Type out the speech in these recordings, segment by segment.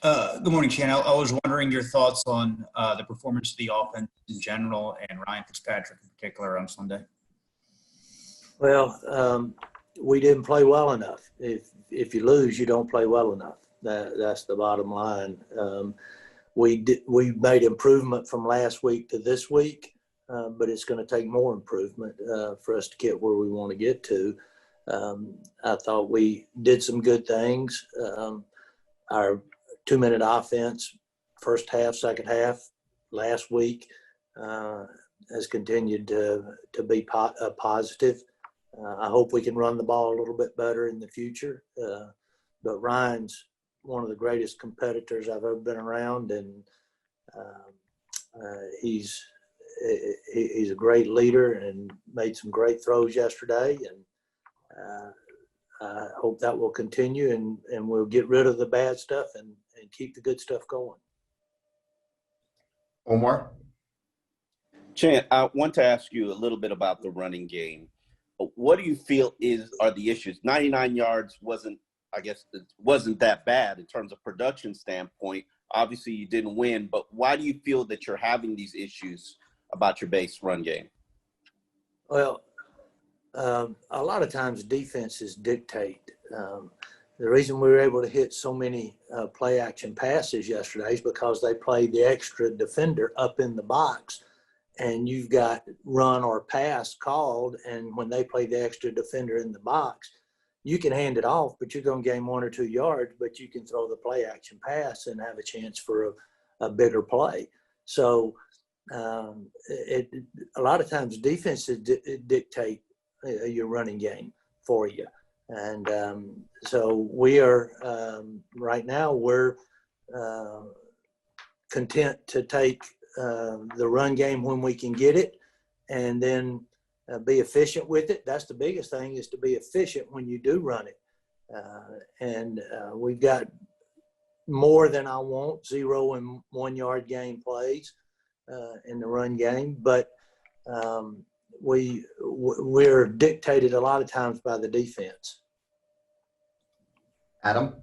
Good morning, Shane. I was wondering your thoughts on the performance of the offense in general and Ryan Fitzpatrick in particular on Sunday. Well, we didn't play well enough. If you lose, you don't play well enough. That's the bottom line. We made improvement from last week to this week, but it's going to take more improvement for us to get where we want to get to. I thought we did some good things. Our 2-minute offense, first half, second half, last week has continued to be positive. I hope we can run the ball a little bit better in the future. But Ryan's one of the greatest competitors I've ever been around, and he's a great leader and made some great throws yesterday. And I hope that will continue, and we'll get rid of the bad stuff and keep the good stuff going. Omar? Chan, I want to ask you a little bit about the running game. What do you feel are the issues? 99 yards wasn't that bad in terms of production standpoint. Obviously, you didn't win, but why do you feel that you're having these issues about your base run game? Well, a lot of times defenses dictate. The reason we were able to hit so many play action passes yesterday is because they played the extra defender up in the box, and you've got run or pass called, and when they play the extra defender in the box, you can hand it off, but you're going to gain 1 or 2 yards, but you can throw the play action pass and have a chance for a bigger play. So a lot of times defenses dictate your running game for you. And so we are right now we're content to take the run game when we can get it, and then be efficient with it. That's the biggest thing, is to be efficient when you do run it. And we've got more than I want, 0 and 1 yard gain plays in the run game, but we're dictated a lot of times by the defense. Adam?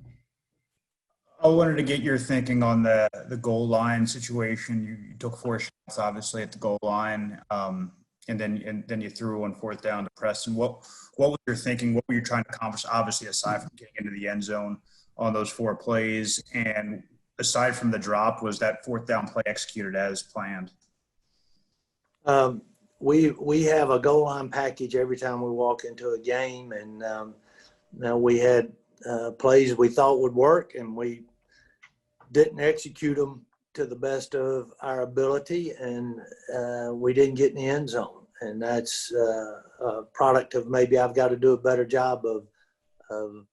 I wanted to get your thinking on the goal line situation. You took 4 shots, obviously, at the goal line, and then you threw on 4th down to Preston. What was your thinking? What were you trying to accomplish, obviously, aside from getting into the end zone on those 4 plays? And aside from the drop, was that 4th down play executed as planned? We have a goal line package every time we walk into a game, and now we had plays we thought would work, and we didn't execute them to the best of our ability, and we didn't get in the end zone. And that's a product of maybe I've got to do a better job of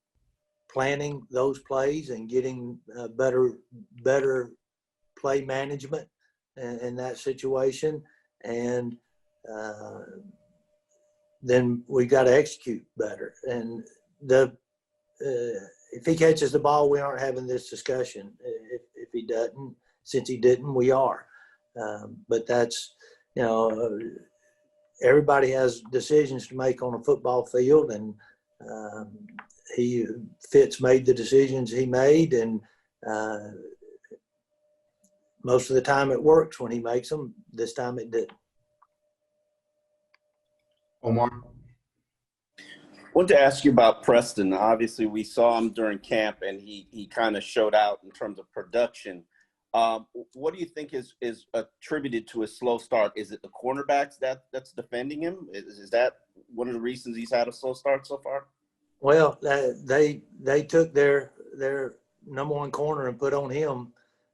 planning those plays and getting better play management in that situation. And then we got to execute better. And if he catches the ball, we aren't having this discussion. If he doesn't, since he didn't, we are. But that's, everybody has decisions to make on a football field, and Fitz made the decisions he made, and most of the time it works when he makes them. This time it didn't. Omar? I wanted to ask you about Preston. Obviously, we saw him during camp, and he kind of showed out in terms of production. What do you think is attributed to his slow start? Is it the cornerbacks that's defending him? Is that one of the reasons he's had a slow start so far? Well, they took their number 1 corner and put on him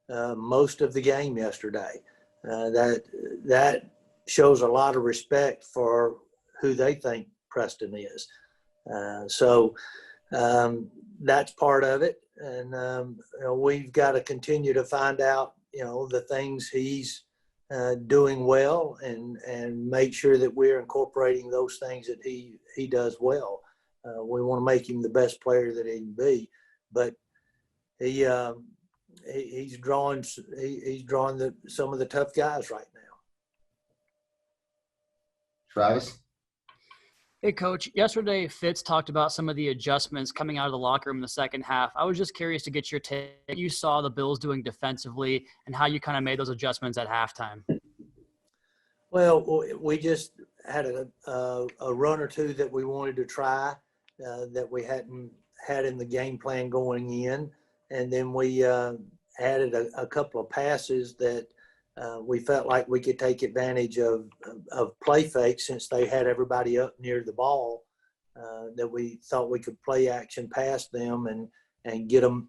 most of the game yesterday. That shows a lot of respect for who they think Preston is. So that's part of it. And we've got to continue to find out, the things he's doing well, and make sure that we're incorporating those things that he does well. We want to make him the best player that he can be, but he's drawing some of the tough guys right now. Travis? Hey, Coach. Yesterday, Fitz talked about some of the adjustments coming out of the locker room in the second half. I was just curious to get your take. You saw the Bills doing defensively and how you kind of made those adjustments at halftime. Well, we just had a run or two that we wanted to try that we hadn't had in the game plan going in. And then we added a couple of passes that we felt like we could take advantage of play fakes since they had everybody up near the ball, that we thought we could play action past them and get them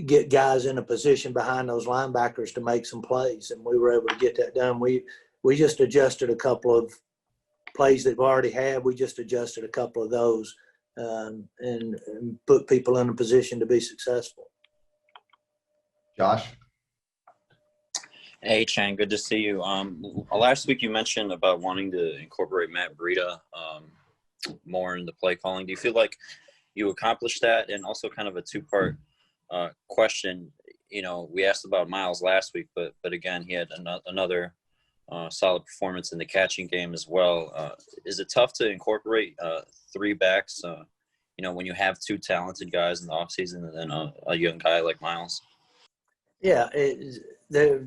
get guys in a position behind those linebackers to make some plays. And we were able to get that done. We just adjusted a couple of plays that we already had. We just adjusted a couple of those and put people in a position to be successful. Josh? Hey, Chan, good to see you. Last week you mentioned about wanting to incorporate Matt Breida more in the play calling. Do you feel like you accomplished that? And also kind of a two-part question. You know, we asked about Miles last week, but again, he had another solid performance in the catching game as well. Is it tough to incorporate three backs, you know, when you have two talented guys in the offseason and then a young guy like Miles? Yeah, there's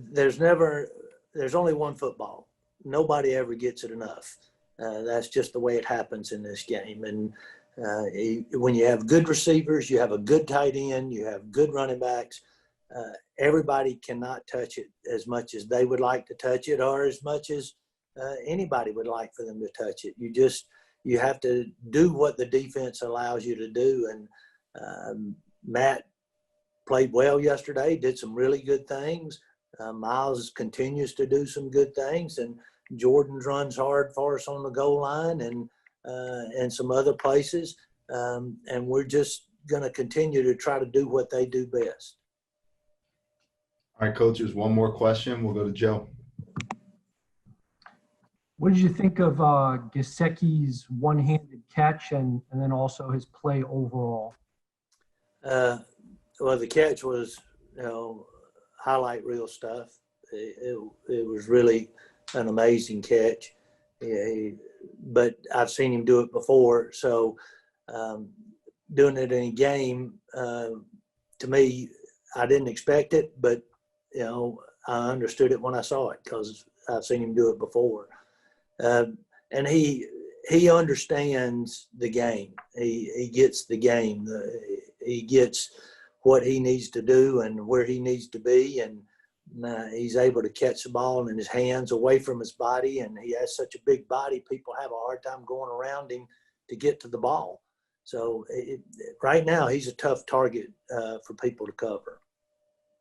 only one football. Nobody ever gets it enough. That's just the way it happens in this game. And when you have good receivers, you have a good tight end, you have good running backs, everybody cannot touch it as much as they would like to touch it or as much as anybody would like for them to touch it. You have to do what the defense allows you to do. And Matt played well yesterday, did some really good things. Miles continues to do some good things, and Jordan runs hard for us on the goal line and some other places. And we're just going to continue to try to do what they do best. All right, coaches, one more question. We'll go to Joe. What did you think of Gesicki's one-handed catch and then also his play overall? Well, the catch was, highlight reel stuff. It was really an amazing catch. But I've seen him do it before. So doing it in a game, to me, I didn't expect it, but, I understood it when I saw it because I've seen him do it before. And he understands the game. He gets the game. He gets what he needs to do and where he needs to be. And he's able to catch the ball in his hands away from his body. And he has such a big body, people have a hard time going around him to get to the ball. So right now he's a tough target for people to cover.